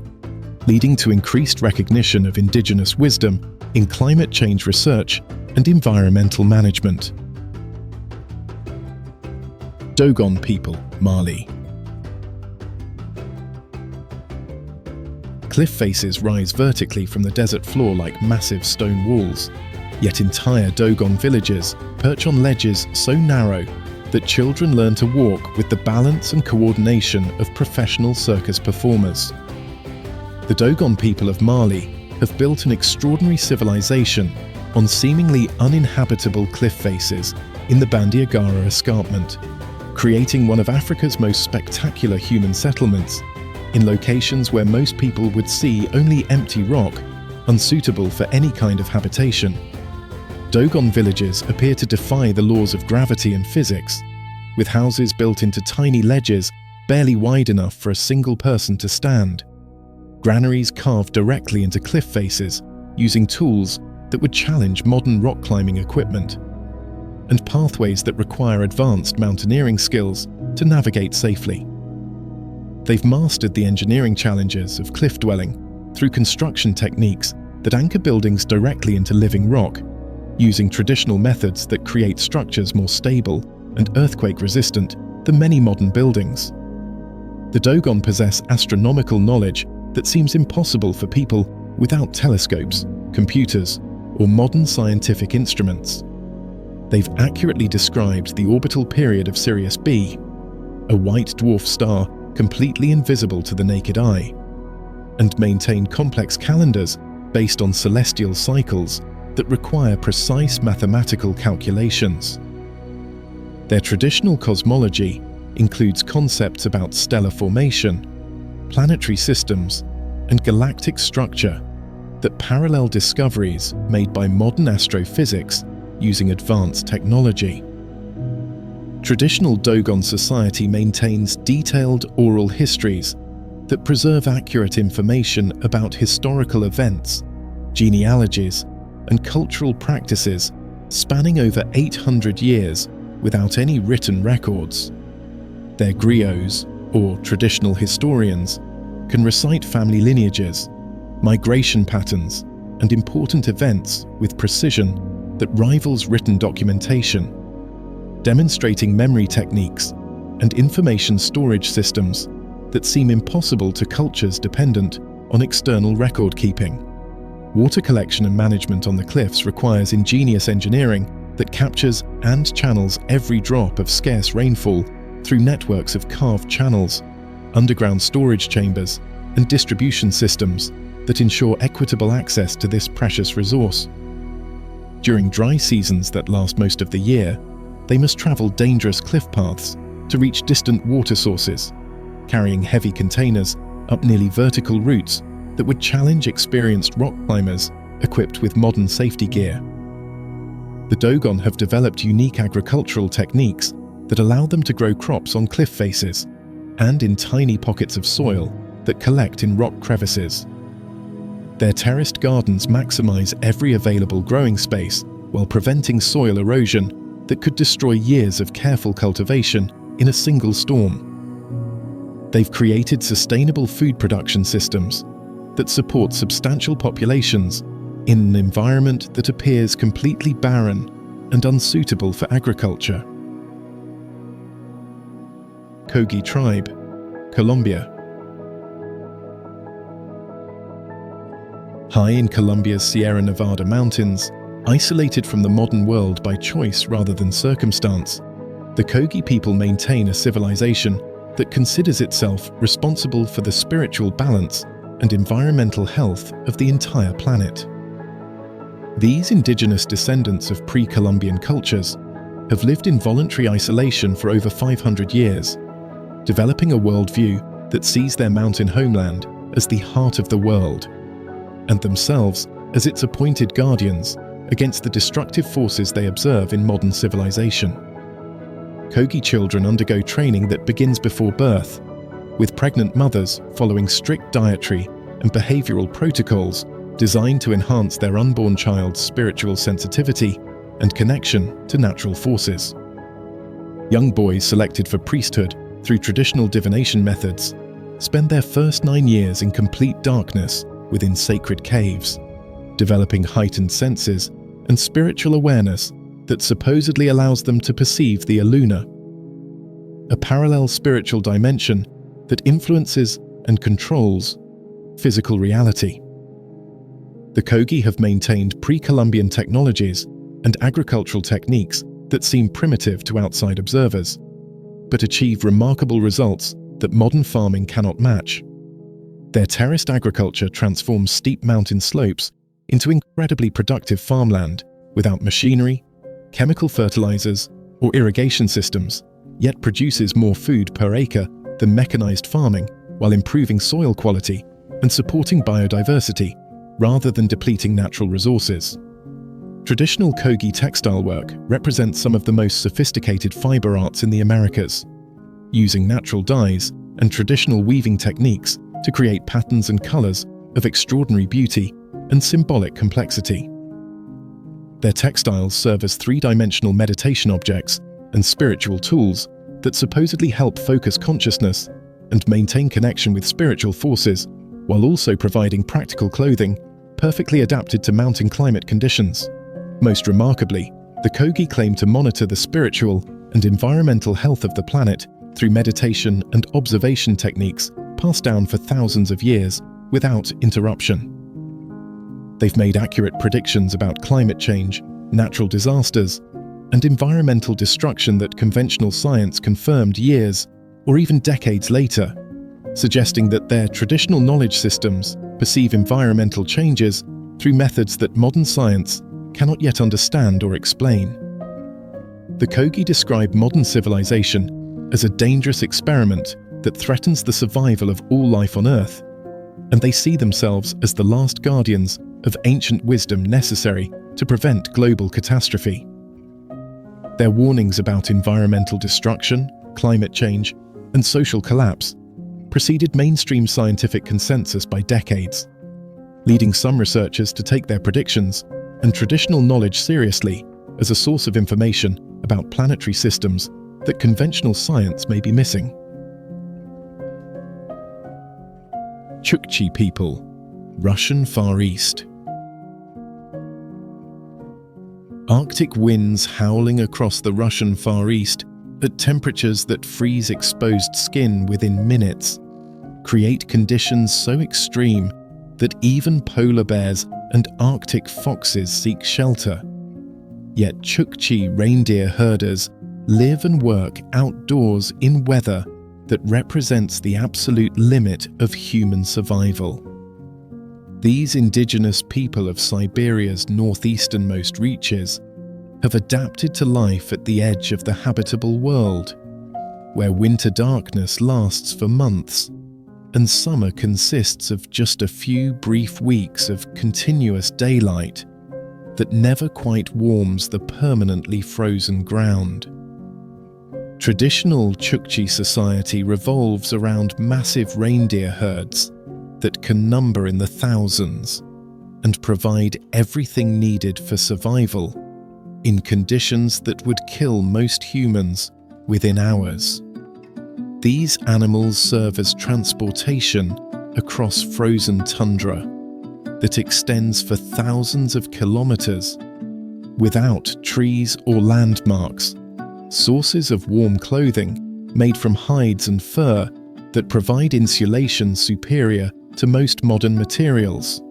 leading to increased recognition of indigenous wisdom in climate change research and environmental management. Dogon People, Mali. Cliff faces rise vertically from the desert floor like massive stone walls, yet entire Dogon villages perch on ledges so narrow that children learn to walk with the balance and coordination of professional circus performers. The Dogon people of Mali have built an extraordinary civilization on seemingly uninhabitable cliff faces in the Bandiagara escarpment, creating one of Africa's most spectacular human settlements in locations where most people would see only empty rock, unsuitable for any kind of habitation. Dogon villages appear to defy the laws of gravity and physics, with houses built into tiny ledges barely wide enough for a single person to stand, granaries carved directly into cliff faces using tools that would challenge modern rock climbing equipment, and pathways that require advanced mountaineering skills to navigate safely. They've mastered the engineering challenges of cliff dwelling through construction techniques that anchor buildings directly into living rock, using traditional methods that create structures more stable and earthquake-resistant than many modern buildings. The Dogon possess astronomical knowledge that seems impossible for people without telescopes, computers, or modern scientific instruments. They've accurately described the orbital period of Sirius B, a white dwarf star completely invisible to the naked eye, and maintain complex calendars based on celestial cycles that require precise mathematical calculations. Their traditional cosmology includes concepts about stellar formation, planetary systems, and galactic structure that parallel discoveries made by modern astrophysics using advanced technology. Traditional Dogon society maintains detailed oral histories that preserve accurate information about historical events, genealogies, and cultural practices spanning over 800 years without any written records. Their griots, or traditional historians, can recite family lineages, migration patterns, and important events with precision that rivals written documentation, demonstrating memory techniques and information storage systems that seem impossible to cultures dependent on external record keeping. Water collection and management on the cliffs requires ingenious engineering that captures and channels every drop of scarce rainfall through networks of carved channels, underground storage chambers, and distribution systems that ensure equitable access to this precious resource. During dry seasons that last most of the year, they must travel dangerous cliff paths to reach distant water sources, carrying heavy containers up nearly vertical routes that would challenge experienced rock climbers equipped with modern safety gear. The Dogon have developed unique agricultural techniques that allow them to grow crops on cliff faces and in tiny pockets of soil that collect in rock crevices. Their terraced gardens maximize every available growing space while preventing soil erosion that could destroy years of careful cultivation in a single storm. They've created sustainable food production systems that support substantial populations in an environment that appears completely barren and unsuitable for agriculture. Kogi Tribe, Colombia. High in Colombia's Sierra Nevada mountains, isolated from the modern world by choice rather than circumstance, the Kogi people maintain a civilization that considers itself responsible for the spiritual balance and environmental health of the entire planet. These indigenous descendants of pre-Columbian cultures have lived in voluntary isolation for over 500 years, developing a worldview that sees their mountain homeland as the heart of the world, and themselves as its appointed guardians against the destructive forces they observe in modern civilization. Kogi children undergo training that begins before birth, with pregnant mothers following strict dietary and behavioral protocols designed to enhance their unborn child's spiritual sensitivity and connection to natural forces. Young boys selected for priesthood through traditional divination methods spend their first 9 years in complete darkness within sacred caves, developing heightened senses and spiritual awareness that supposedly allows them to perceive the Aluna, a parallel spiritual dimension that influences and controls physical reality. The Kogi have maintained pre-Columbian technologies and agricultural techniques that seem primitive to outside observers, but achieve remarkable results that modern farming cannot match. Their terraced agriculture transforms steep mountain slopes into incredibly productive farmland without machinery, chemical fertilizers, or irrigation systems, yet produces more food per acre than mechanized farming while improving soil quality and supporting biodiversity rather than depleting natural resources. Traditional Kogi textile work represents some of the most sophisticated fiber arts in the Americas, using natural dyes and traditional weaving techniques to create patterns and colors of extraordinary beauty and symbolic complexity. Their textiles serve as three-dimensional meditation objects and spiritual tools that supposedly help focus consciousness and maintain connection with spiritual forces, while also providing practical clothing perfectly adapted to mountain climate conditions. Most remarkably, the Kogi claim to monitor the spiritual and environmental health of the planet through meditation and observation techniques passed down for thousands of years without interruption. They've made accurate predictions about climate change, natural disasters, and environmental destruction that conventional science confirmed years or even decades later, suggesting that their traditional knowledge systems perceive environmental changes through methods that modern science cannot yet understand or explain. The Kogi describe modern civilization as a dangerous experiment that threatens the survival of all life on Earth, and they see themselves as the last guardians of ancient wisdom necessary to prevent global catastrophe. Their warnings about environmental destruction, climate change, and social collapse preceded mainstream scientific consensus by decades, leading some researchers to take their predictions and traditional knowledge seriously as a source of information about planetary systems that conventional science may be missing. Chukchi people, Russian Far East. Arctic winds howling across the Russian Far East at temperatures that freeze exposed skin within minutes create conditions so extreme that even polar bears and Arctic foxes seek shelter. Yet Chukchi reindeer herders live and work outdoors in weather that represents the absolute limit of human survival. These indigenous people of Siberia's northeasternmost reaches have adapted to life at the edge of the habitable world, where winter darkness lasts for months and summer consists of just a few brief weeks of continuous daylight that never quite warms the permanently frozen ground. Traditional Chukchi society revolves around massive reindeer herds that can number in the thousands and provide everything needed for survival in conditions that would kill most humans within hours. These animals serve as transportation across frozen tundra that extends for thousands of kilometers without trees or landmarks, sources of warm clothing made from hides and fur that provide insulation superior to most modern materials,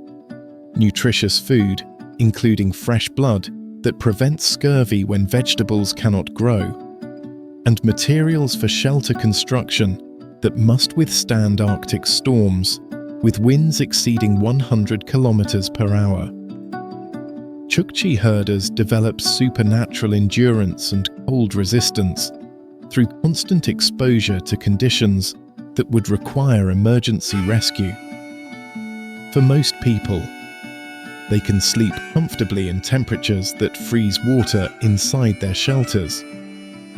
nutritious food, including fresh blood that prevents scurvy when vegetables cannot grow, and materials for shelter construction that must withstand Arctic storms with winds exceeding 100 kilometers per hour. Chukchi herders develop supernatural endurance and cold resistance through constant exposure to conditions that would require emergency rescue. For most people, they can sleep comfortably in temperatures that freeze water inside their shelters,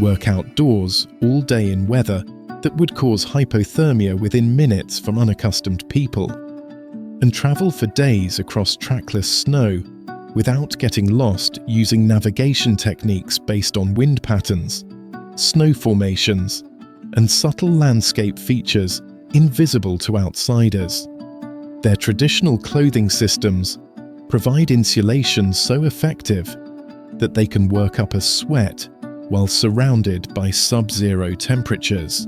work outdoors all day in weather that would cause hypothermia within minutes from unaccustomed people, and travel for days across trackless snow without getting lost using navigation techniques based on wind patterns, snow formations, and subtle landscape features invisible to outsiders. Their traditional clothing systems provide insulation so effective that they can work up a sweat while surrounded by sub-zero temperatures.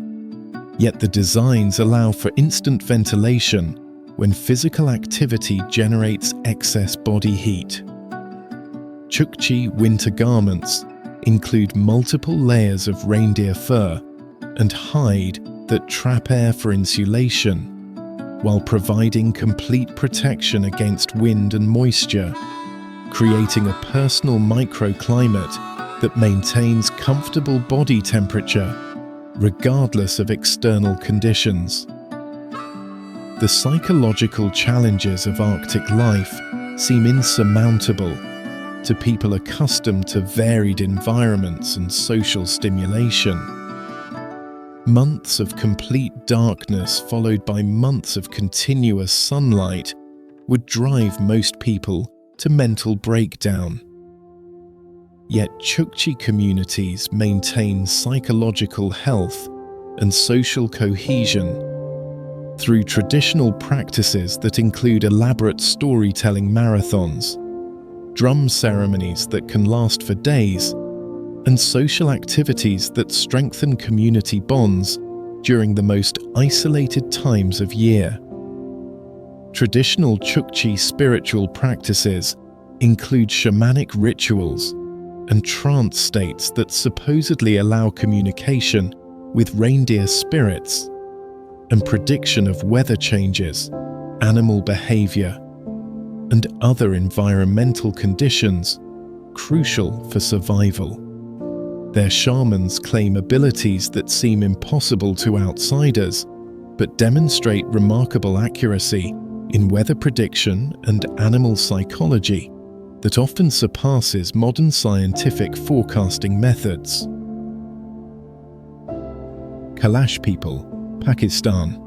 Yet the designs allow for instant ventilation when physical activity generates excess body heat. Chukchi winter garments include multiple layers of reindeer fur and hide that trap air for insulation, while providing complete protection against wind and moisture, creating a personal microclimate that maintains comfortable body temperature regardless of external conditions. The psychological challenges of Arctic life seem insurmountable to people accustomed to varied environments and social stimulation. Months of complete darkness followed by months of continuous sunlight would drive most people to mental breakdown. Yet Chukchi communities maintain psychological health and social cohesion through traditional practices that include elaborate storytelling marathons, drum ceremonies that can last for days, and social activities that strengthen community bonds during the most isolated times of year. Traditional Chukchi spiritual practices include shamanic rituals and trance states that supposedly allow communication with reindeer spirits and prediction of weather changes, animal behavior, and other environmental conditions crucial for survival. Their shamans claim abilities that seem impossible to outsiders, but demonstrate remarkable accuracy in weather prediction and animal psychology that often surpasses modern scientific forecasting methods. Kalash people, Pakistan.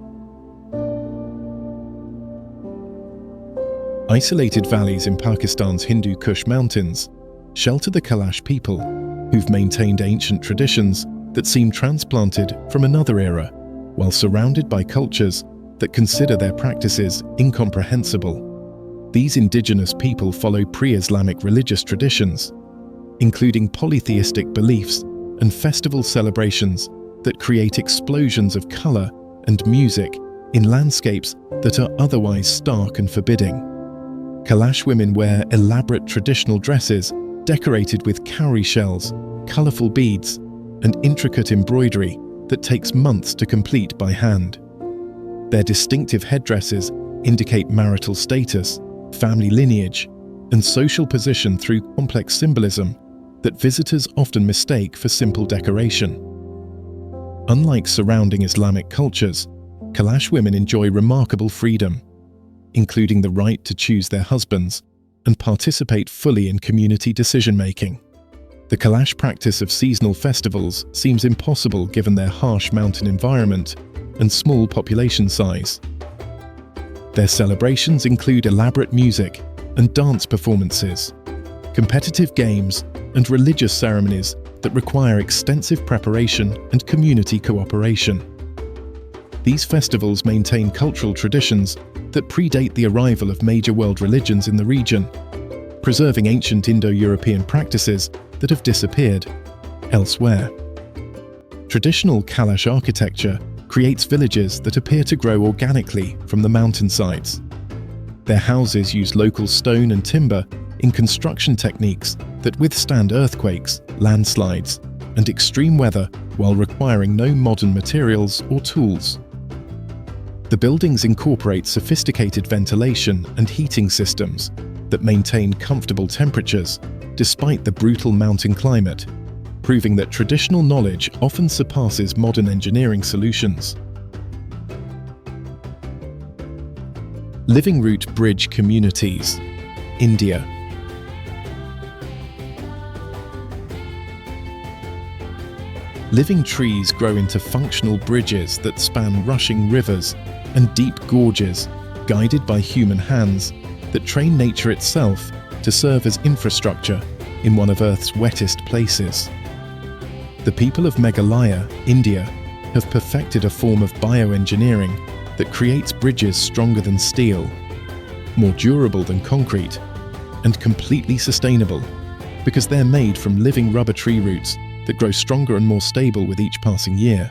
Isolated valleys in Pakistan's Hindu Kush mountains shelter the Kalash people, who've maintained ancient traditions that seem transplanted from another era, while surrounded by cultures that consider their practices incomprehensible. These indigenous people follow pre-Islamic religious traditions, including polytheistic beliefs and festival celebrations that create explosions of color and music in landscapes that are otherwise stark and forbidding. Kalash women wear elaborate traditional dresses decorated with cowrie shells, colorful beads, and intricate embroidery that takes months to complete by hand. Their distinctive headdresses indicate marital status, family lineage, and social position through complex symbolism that visitors often mistake for simple decoration. Unlike surrounding Islamic cultures, Kalash women enjoy remarkable freedom, including the right to choose their husbands and participate fully in community decision-making. The Kalash practice of seasonal festivals seems impossible given their harsh mountain environment and small population size. Their celebrations include elaborate music and dance performances, competitive games, and religious ceremonies that require extensive preparation and community cooperation. These festivals maintain cultural traditions that predate the arrival of major world religions in the region, preserving ancient Indo-European practices that have disappeared elsewhere. Traditional Kalash architecture creates villages that appear to grow organically from the mountainsides. Their houses use local stone and timber in construction techniques that withstand earthquakes, landslides, and extreme weather while requiring no modern materials or tools. The buildings incorporate sophisticated ventilation and heating systems that maintain comfortable temperatures despite the brutal mountain climate, proving that traditional knowledge often surpasses modern engineering solutions. Living Root Bridge Communities, India. Living trees grow into functional bridges that span rushing rivers and deep gorges, guided by human hands, that train nature itself to serve as infrastructure in one of Earth's wettest places. The people of Meghalaya, India, have perfected a form of bioengineering that creates bridges stronger than steel, more durable than concrete, and completely sustainable, because they're made from living rubber tree roots that grow stronger and more stable with each passing year.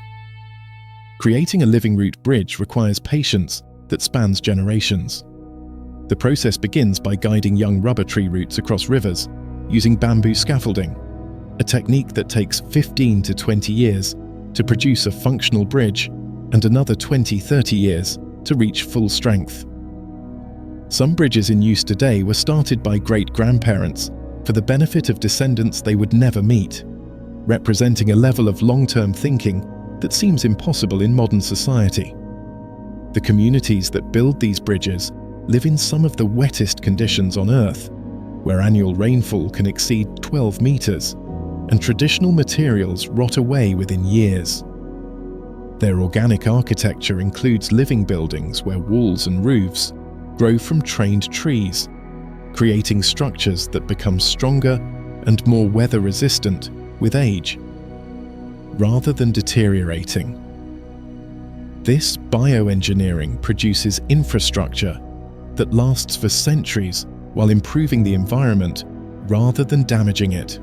Creating a living root bridge requires patience that spans generations. The process begins by guiding young rubber tree roots across rivers using bamboo scaffolding, a technique that takes 15 to 20 years to produce a functional bridge and another 20-30 years to reach full strength. Some bridges in use today were started by great-grandparents for the benefit of descendants they would never meet, representing a level of long-term thinking that seems impossible in modern society. The communities that build these bridges live in some of the wettest conditions on Earth, where annual rainfall can exceed 12 meters, and traditional materials rot away within years. Their organic architecture includes living buildings where walls and roofs grow from trained trees, creating structures that become stronger and more weather-resistant with age, rather than deteriorating. This bioengineering produces infrastructure that lasts for centuries while improving the environment rather than damaging it.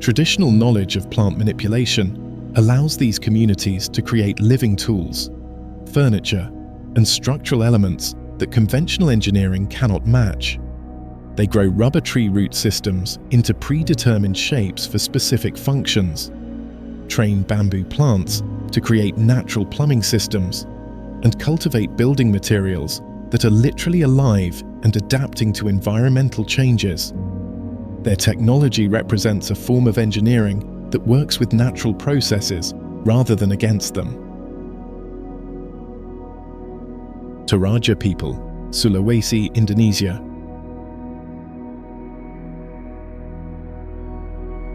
Traditional knowledge of plant manipulation allows these communities to create living tools, furniture, and structural elements that conventional engineering cannot match. They grow rubber tree root systems into predetermined shapes for specific functions, train bamboo plants to create natural plumbing systems, and cultivate building materials that are literally alive and adapting to environmental changes. Their technology represents a form of engineering that works with natural processes rather than against them. Toraja people, Sulawesi, Indonesia.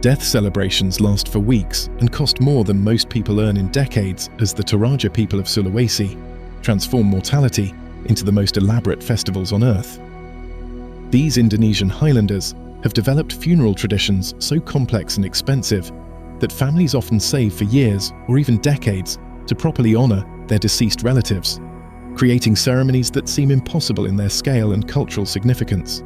Death celebrations last for weeks and cost more than most people earn in decades as the Toraja people of Sulawesi transform mortality into the most elaborate festivals on Earth. These Indonesian highlanders have developed funeral traditions so complex and expensive that families often save for years or even decades to properly honor their deceased relatives, creating ceremonies that seem impossible in their scale and cultural significance.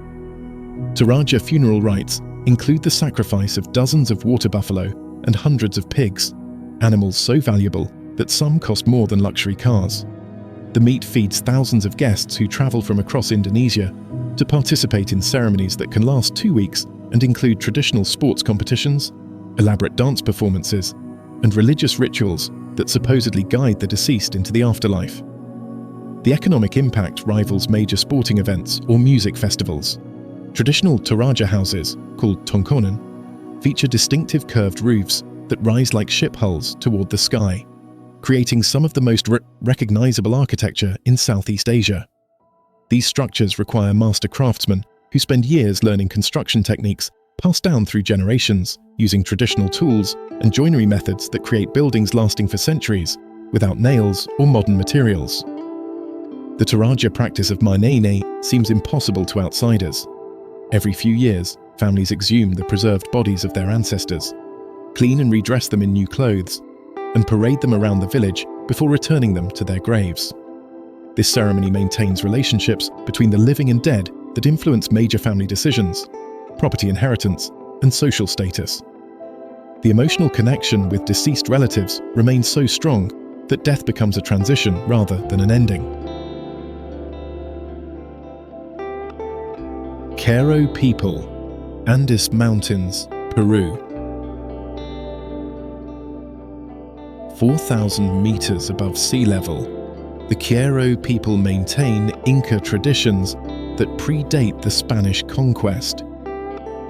Toraja funeral rites include the sacrifice of dozens of water buffalo and hundreds of pigs, animals so valuable that some cost more than luxury cars. The meat feeds thousands of guests who travel from across Indonesia to participate in ceremonies that can last 2 weeks and include traditional sports competitions, elaborate dance performances, and religious rituals that supposedly guide the deceased into the afterlife. The economic impact rivals major sporting events or music festivals. Traditional Toraja houses, called tongkonan, feature distinctive curved roofs that rise like ship hulls toward the sky, creating some of the most recognizable architecture in Southeast Asia. These structures require master craftsmen who spend years learning construction techniques passed down through generations, using traditional tools and joinery methods that create buildings lasting for centuries without nails or modern materials. The Toraja practice of manene seems impossible to outsiders. Every few years, families exhume the preserved bodies of their ancestors, clean and redress them in new clothes, and parade them around the village before returning them to their graves. This ceremony maintains relationships between the living and dead that influence major family decisions, property inheritance, and social status. The emotional connection with deceased relatives remains so strong that death becomes a transition rather than an ending. Cororoway people, Andes Mountains, Peru. 4,000 meters above sea level, the Cororoway people maintain Inca traditions that predate the Spanish conquest,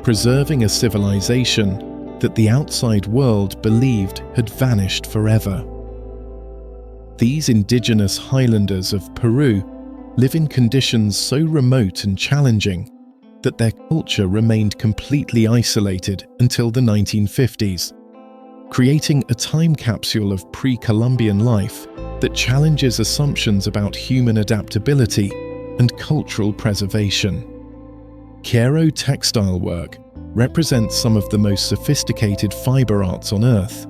preserving a civilization that the outside world believed had vanished forever. These indigenous highlanders of Peru live in conditions so remote and challenging that their culture remained completely isolated until the 1950s, creating a time capsule of pre-Columbian life that challenges assumptions about human adaptability and cultural preservation. Kero textile work represents some of the most sophisticated fiber arts on Earth,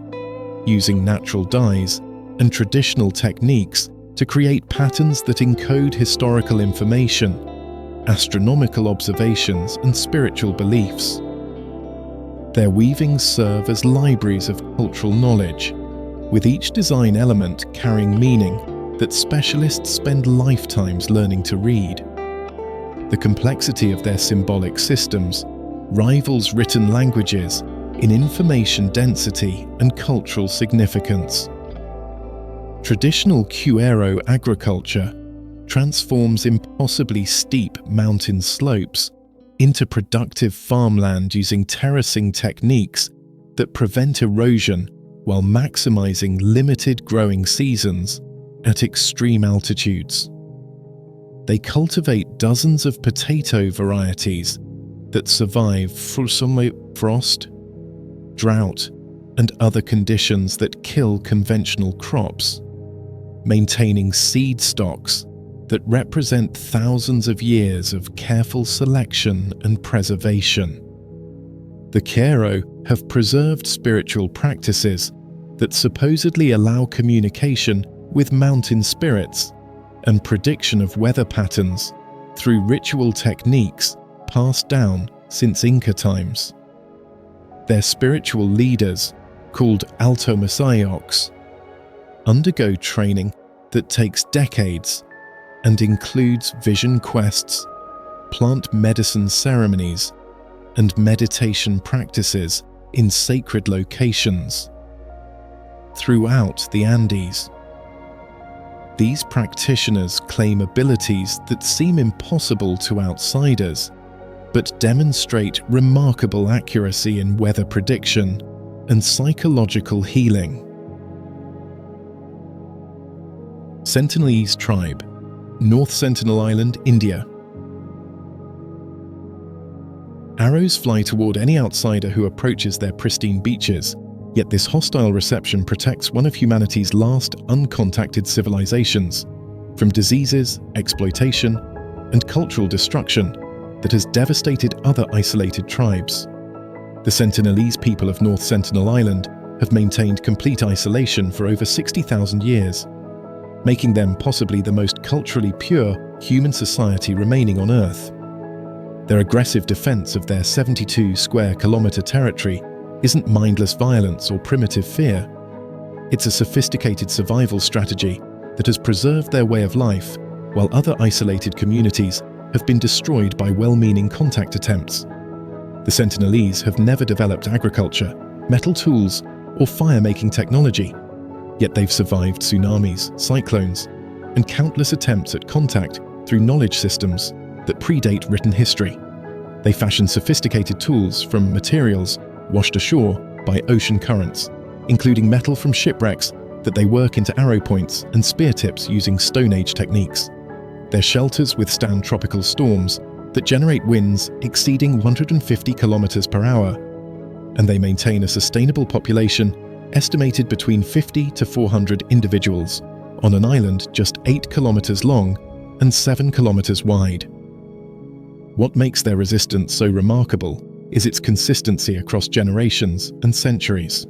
using natural dyes and traditional techniques to create patterns that encode historical information, astronomical observations, and spiritual beliefs. Their weavings serve as libraries of cultural knowledge, with each design element carrying meaning that specialists spend lifetimes learning to read. The complexity of their symbolic systems rivals written languages in information density and cultural significance. Traditional Cuero agriculture transforms impossibly steep mountain slopes into productive farmland using terracing techniques that prevent erosion while maximizing limited growing seasons at extreme altitudes. They cultivate dozens of potato varieties that survive frost, drought, and other conditions that kill conventional crops, maintaining seed stocks that represent thousands of years of careful selection and preservation. The Kero have preserved spiritual practices that supposedly allow communication with mountain spirits and prediction of weather patterns through ritual techniques passed down since Inca times. Their spiritual leaders, called Alto Masai, undergo training that takes decades and includes vision quests, plant medicine ceremonies, and meditation practices in sacred locations throughout the Andes. These practitioners claim abilities that seem impossible to outsiders, but demonstrate remarkable accuracy in weather prediction and psychological healing. Sentinel Tribe, North Sentinel Island, India. Arrows fly toward any outsider who approaches their pristine beaches, yet this hostile reception protects one of humanity's last uncontacted civilizations from diseases, exploitation, and cultural destruction that has devastated other isolated tribes. The Sentinelese people of North Sentinel Island have maintained complete isolation for over 60,000 years, making them possibly the most culturally pure human society remaining on Earth. Their aggressive defense of their 72 square kilometer territory isn't mindless violence or primitive fear. It's a sophisticated survival strategy that has preserved their way of life, while other isolated communities have been destroyed by well-meaning contact attempts. The Sentinelese have never developed agriculture, metal tools, or fire-making technology, yet they've survived tsunamis, cyclones, and countless attempts at contact through knowledge systems that predate written history. They fashion sophisticated tools from materials washed ashore by ocean currents, including metal from shipwrecks that they work into arrow points and spear tips using Stone Age techniques. Their shelters withstand tropical storms that generate winds exceeding 150 kilometers per hour, and they maintain a sustainable population estimated between 50 to 400 individuals on an island just 8 kilometers long and 7 kilometers wide. What makes their resistance so remarkable is its consistency across generations and centuries.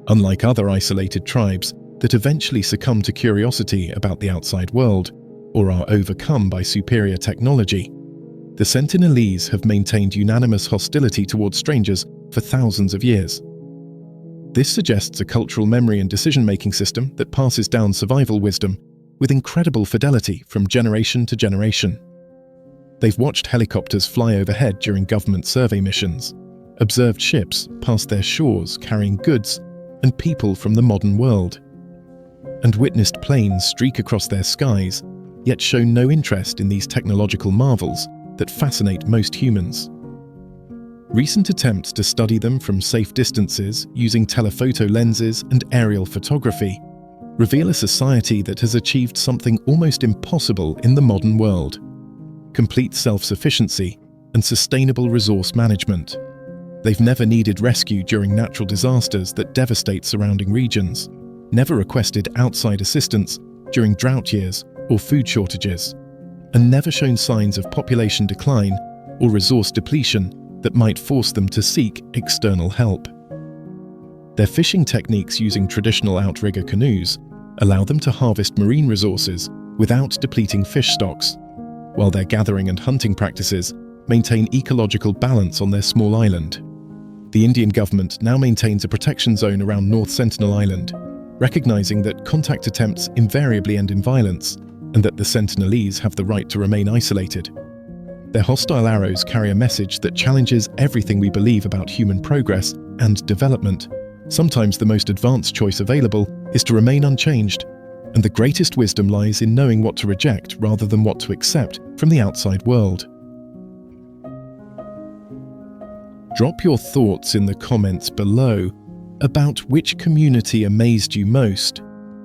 Unlike other isolated tribes that eventually succumb to curiosity about the outside world or are overcome by superior technology, the Sentinelese have maintained unanimous hostility towards strangers for thousands of years. This suggests a cultural memory and decision-making system that passes down survival wisdom with incredible fidelity from generation to generation. They've watched helicopters fly overhead during government survey missions, observed ships pass their shores carrying goods and people from the modern world, and witnessed planes streak across their skies, yet show no interest in these technological marvels that fascinate most humans. Recent attempts to study them from safe distances using telephoto lenses and aerial photography reveal a society that has achieved something almost impossible in the modern world: complete self-sufficiency and sustainable resource management. They've never needed rescue during natural disasters that devastate surrounding regions, never requested outside assistance during drought years or food shortages, and never shown signs of population decline or resource depletion that might force them to seek external help. Their fishing techniques using traditional outrigger canoes allow them to harvest marine resources without depleting fish stocks, while their gathering and hunting practices maintain ecological balance on their small island. The Indian government now maintains a protection zone around North Sentinel Island, recognizing that contact attempts invariably end in violence and that the Sentinelese have the right to remain isolated. Their hostile arrows carry a message that challenges everything we believe about human progress and development. Sometimes the most advanced choice available is to remain unchanged, and the greatest wisdom lies in knowing what to reject rather than what to accept from the outside world. Drop your thoughts in the comments below about which community amazed you most.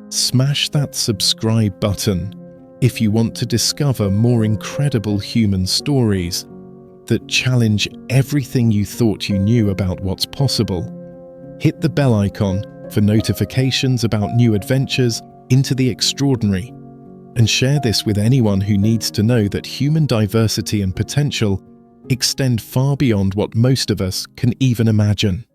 Smash that subscribe button if you want to discover more incredible human stories that challenge everything you thought you knew about what's possible. Hit the bell icon for notifications about new adventures into the extraordinary, and share this with anyone who needs to know that human diversity and potential extend far beyond what most of us can even imagine.